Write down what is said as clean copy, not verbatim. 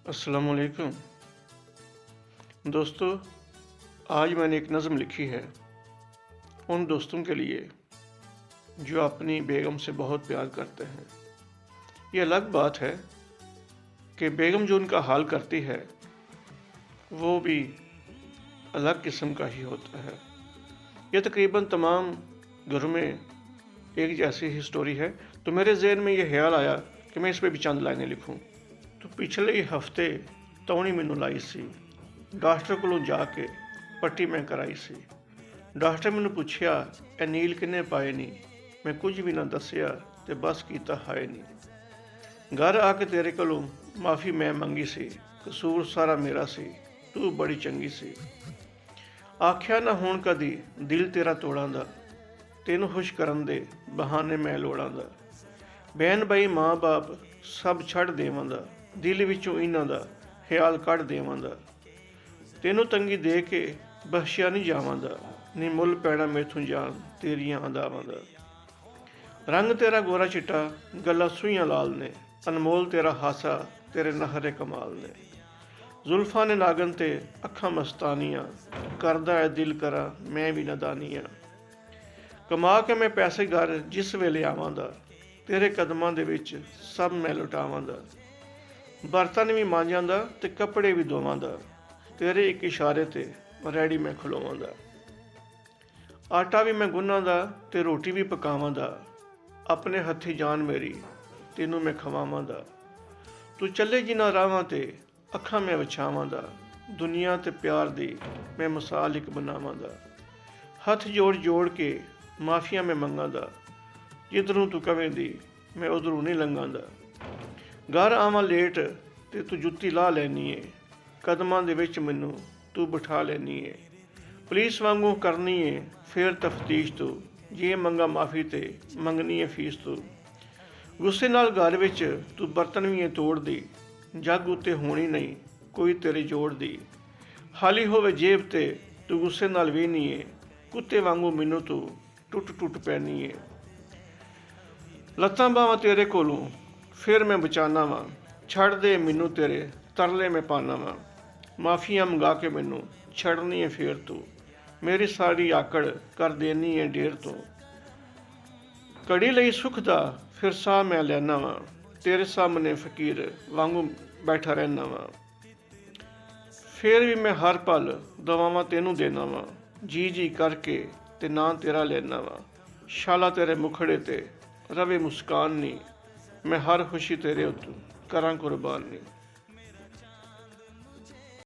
अस्सलाम वालेकुम दोस्तों। आज मैंने एक नज़म लिखी है उन दोस्तों के लिए जो अपनी बेगम से बहुत प्यार करते हैं। ये अलग बात है कि बेगम जो उनका हाल करती है वो भी अलग किस्म का ही होता है। ये तकरीबन तमाम घरों में एक जैसी ही स्टोरी है, तो मेरे जहन में ये ख्याल आया कि मैं इस पर भी चंद लाइनें लिखूं। तो पिछले हफ्ते तौणी मैनू लाई सी, डॉक्टर कोलों जाके पट्टी मैं कराई सी। डॉक्टर मैनू पुछया ए नील किन्ने पाए नी, मैं कुछ भी ना दसिया ते बस कीता हाय नी। घर आके तेरे कोलों माफ़ी मैं मंगी सी, कसूर सारा मेरा सी, तू बड़ी चंगी सी। आख्या ना हुण कदी दिल तेरा तोड़ां दा, तेनू खुश करन दे बहाने मैं लोड़ां दा। बहन बई माँ बाप सब छड़ देवां दा, दिल विचों इन्हां दा ख्याल कढ़ देवां दा। तेनू तंगी दे के बख्शिया नहीं जावां दा, नी मुल पैना मेथों जान तेरियां अदावां दा। रंग तेरा गोरा चिट्टा गल्लां सूइयां लाल ने, अनमोल तेरा हासा तेरे नखरे कमाल ने। जुल्फां ने नागन ते अखां मस्तानियां, करदा है दिल करा मैं भी नदानियां। कमा के मैं पैसे घर जिस वेले आवां दा, तेरे कदमां दे विच सब मैं लुटावां दा। बर्तन भी मांजां दा ते कपड़े भी धोवां दा, तेरे एक इशारे ते रैडी मैं खलोवां दा। आटा भी मैं गुन्नां दा ते रोटी भी पकावां दा, अपने हत्थी जान मेरी तेनू मैं खवावां दा। तू चले जिन्हां राहां ते अखां मैं विछावां दा, दुनिया ते प्यार दी मैं मिसाल इक बनावां दा। हत्थ जोड़ जोड़ के माफिया मैं मंगां दा, जिधरों तू कवें दी मैं उधरों नहीं लंघां दा। घर आवां लेट ते तू जुत्ती ला लैनी है, कदमां दे विच मैनू तू बिठा लैनी है। पुलिस वांगू करनी है फिर तफ्तीश तू, जे मंगा माफ़ी ते मंगनी है फीस तू। गुस्से नाल घर विच तू बर्तन भी तोड़ दी, जग उत्ते होनी नहीं कोई तेरे जोड़ दी। खाली होवे जेब ते तू गुस्से नाल वेहनी है, कुत्ते वांगू मैनू तू टुट टुट पैनी है। लत्तां बावां तेरे कोलों फिर मैं बचाना वा, छड़ दे मैनू तेरे तरले मैं पाना वा। माफियां मंगा के मैनू छड़नी है फिर तू, मेरी सारी आकड़ कर देनी है ढेर तू। घड़ी लई सुख दा फिर साह मैं लैना वा, तेरे सामने फकीर वांगू बैठा रहना वा। फिर भी मैं हर पल दवावां तेनू देना वा, जी जी करके ते नां तेरा लेना वा। शाला तेरे मुखड़े ते रवे मुस्कान नी, मैं हर खुशी तेरे उत्तों करां कुर्बान नी।